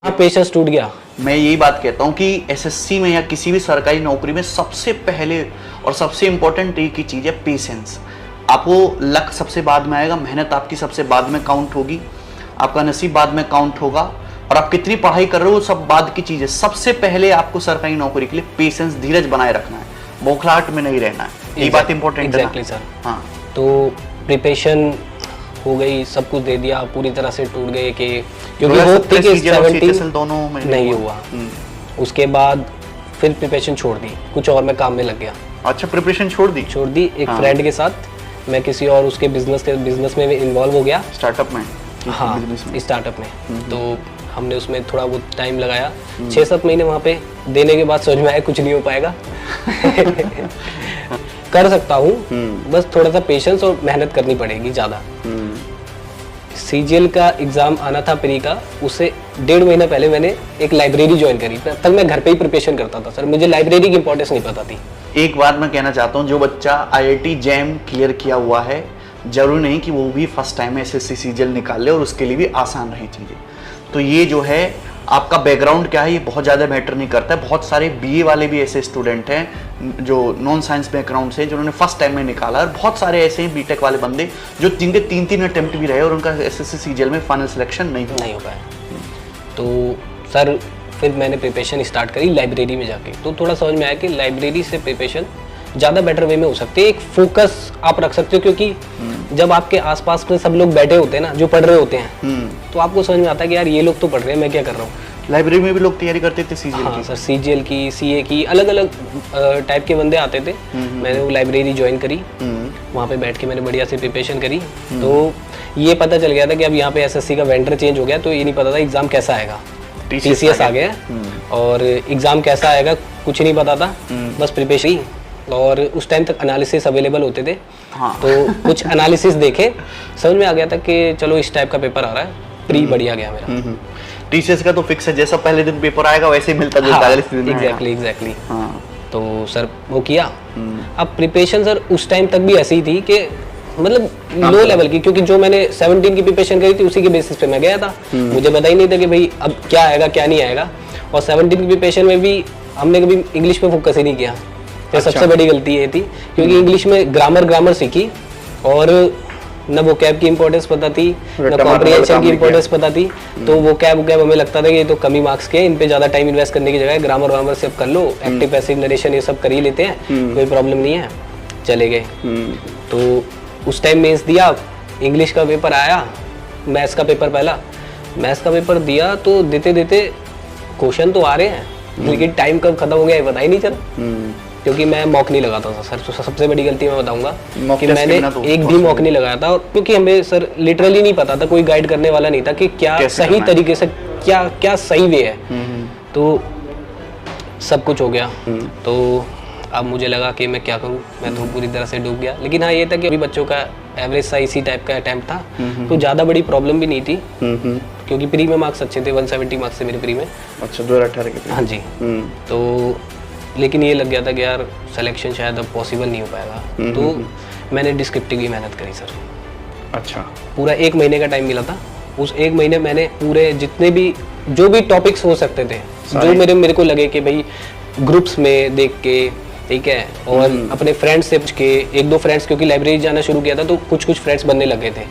हाँ, पेशेंस टूट गया। मैं यही बात कहता हूँ कि एसएससी में या किसी भी सरकारी नौकरी में सबसे पहले और सबसे इम्पोर्टेंट एक ही चीज़ है पेशेंस। आपको लक सबसे बाद में आएगा, मेहनत आपकी सबसे बाद में काउंट होगी, आपका नसीब बाद में काउंट होगा, और आप कितनी पढ़ाई कर रहे हो सब बाद की चीज़ है। सबसे पहले आपको सरकारी नौकरी के लिए पेशेंस, धीरज बनाए रखना है, बौखलाहट में नहीं रहना है। ये बात इंपॉर्टेंट है ना? सर। हाँ, तो प्रिपरेशन हो गई, सब कुछ दे दिया, पूरी तरह से टूट गए कि क्योंकि वो थी कि 17 दोनों में नहीं हुआ। उसके बाद फिर प्रिपरेशन छोड़ दी, कुछ और मैं काम में लग गया। अच्छा, प्रिपरेशन छोड़ दी एक फ्रेंड के साथ मैं किसी और उसके बिजनेस में इन्वॉल्व हो गया, स्टार्टअप में। हाँ, स्टार्टअप में। तो हमने उसमें थोड़ा बहुत टाइम लगाया, 6-7 महीने वहाँ पे देने के बाद समझ में आया कुछ नहीं हो पाएगा। कर सकता हूँ, बस थोड़ा सा पेशेंस और मेहनत करनी पड़ेगी ज़्यादा। सीजीएल का एग्ज़ाम आना था प्री का, उससे 1.5 महीना पहले मैंने एक लाइब्रेरी ज्वाइन करी। तब मैं घर पे ही प्रिपरेशन करता था सर, मुझे लाइब्रेरी की इंपॉर्टेंस नहीं पता थी। एक बात मैं कहना चाहता हूँ, जो बच्चा आईआईटी जैम क्लियर किया हुआ है, जरूरी नहीं कि वो भी फर्स्ट टाइम में एसएससी सीजीएल निकाल ले और उसके लिए भी आसान रही चीज़ें। तो ये जो है आपका बैकग्राउंड क्या है, ये बहुत ज़्यादा मैटर नहीं करता है। बहुत सारे बीए वाले भी ऐसे स्टूडेंट हैं जो नॉन साइंस बैकग्राउंड से, जिन्होंने फर्स्ट टाइम में निकाला, और बहुत सारे ऐसे हैं बीटेक वाले बंदे जो जिनके 3-3 अटेम्प्ट भी रहे और उनका एसएससी सीजीएल में फाइनल सिलेक्शन नहीं हो पाया। तो सर फिर मैंने प्रिपरेशन स्टार्ट करी लाइब्रेरी में जाके। तो थोड़ा समझ में आया कि लाइब्रेरी से प्रिपरेशन ज़्यादा बेटर वे में हो सकती है, एक फोकस आप रख सकते हो, क्योंकि जब आपके आसपास में सब लोग बैठे होते हैं ना, जो पढ़ रहे होते हैं, तो आपको समझ में आता है कि यार ये लोग तो पढ़ रहे हैं, मैं क्या कर रहा हूँ। लाइब्रेरी में भी लोग तैयारी करते थे सीजीएल की? सर, सीजीएल की, सीए की, अलग अलग टाइप के बंदे आते थे। मैंने वो लाइब्रेरी ज्वाइन करी, वहाँ पे बैठ के मैंने बढ़िया से प्रिपरेशन करी। तो ये पता चल गया था कि अब यहाँ पे एसएससी का वेंडर चेंज हो गया, तो ये नहीं पता था एग्जाम कैसा आएगा। टीसीएस आ गया और एग्जाम कैसा आएगा कुछ नहीं पता था, बस प्रिपरेशन। और उस टाइम तक एनालिसिस अवेलेबल होते थे। हाँ। तो कुछ एनालिसिस देखे, समझ में आ गया था कि चलो इस टाइप का पेपर आ रहा है। प्री बढ़िया गया मेरा। टीसीएस का तो फिक्स है, जैसा पहले दिन पेपर आएगा वैसे ही मिलता जुलता है। एग्जैक्टली। तो सर वो किया। अब प्रिपरेशन सर उस टाइम तक भी ऐसी ही थी कि मतलब लो लेवल की, क्योंकि जो मैंने 17 की प्रिपरेशन करी थी उसी के बेसिस पे मैं गया था। मुझे पता ही नहीं था कि भाई अब क्या आएगा क्या नहीं आएगा। और 17 की प्रिपरेशन में भी हमने कभी इंग्लिश पे फोकस ही नहीं किया। तो सबसे बड़ी गलती ये थी, क्योंकि इंग्लिश में ग्रामर सीखी और न वो कैब की इंपॉर्टेंस पता थी, न कॉम्प्रिहेंशन की इंपॉर्टेंस पता थी। तो वो कैब हमें लगता था कि ये तो कमी मार्क्स के, इन पे ज्यादा टाइम इन्वेस्ट करने की जगह ग्रामर से अब कर लो, एक्टिव पैसिव नरेशन ये सब कर ही लेते हैं, कोई प्रॉब्लम नहीं है, चले गए। तो उस टाइम मेंस दिया, इंग्लिश का पेपर आया, मैथ्स का पेपर पहला, मैथ्स का पेपर दिया, तो देते देते क्वेश्चन तो आ रहे हैं, लेकिन टाइम कब खत्म हो गया ये पता ही नहीं चला। क्योंकि मैं मॉक नहीं लगाता था सर, तो सबसे बड़ी गलती मैं बताऊंगा कि मैंने एक भी मॉक नहीं लगाया था। और क्योंकि हमें सर लिटरली नहीं पता था, कोई गाइड करने वाला नहीं था कि क्या सही तरीके से क्या सही वे है। तो सब कुछ हो गया। तो अब मुझे लगा कि मैं क्या करूं, मैं तो पूरी तरह से डूब गया। लेकिन हाँ ये था कि अभी बच्चों का एवरेज सा इसी टाइप का अटेम्प्ट था, तो ज़्यादा बड़ी प्रॉब्लम भी नहीं थी, क्योंकि प्री में मार्क्स अच्छे थे, 170 मार्क्स थे मेरे प्री में। अच्छा, 2018 के? हाँ जी। तो लेकिन ये लग गया था कि यार सिलेक्शन शायद अब पॉसिबल नहीं हो पाएगा। तो मैंने डिस्क्रिप्टिव की मेहनत करी सर। अच्छा। पूरा 1 महीने का टाइम मिला था। उस 1 महीने मैंने पूरे जितने भी जो भी टॉपिक्स हो सकते थे, जो मेरे को लगे कि भाई ग्रुप्स में देख के, ठीक है, और अपने फ्रेंड्स से पूछ के, 1-2 फ्रेंड्स, क्योंकि लाइब्रेरी जाना शुरू किया था तो कुछ फ्रेंड्स बनने लगे थे।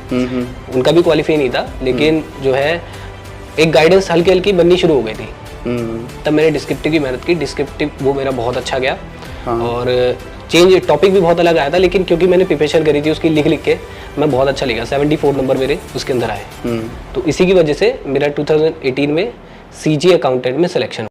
उनका भी क्वालिफाई नहीं था, लेकिन जो है एक गाइडेंस हल्की हल्की बननी शुरू हो गई थी। तब मैंने डिस्क्रिप्टिव की मेहनत की। डिस्क्रिप्टिव वो मेरा बहुत अच्छा गया। और चेंज टॉपिक भी बहुत अलग आया था, लेकिन क्योंकि मैंने प्रिपरेशन करी थी उसकी लिख के मैं बहुत अच्छा लिखा, 74 नंबर मेरे उसके अंदर आए। तो इसी की वजह से मेरा 2018 में सीजी अकाउंटेंट में सिलेक्शन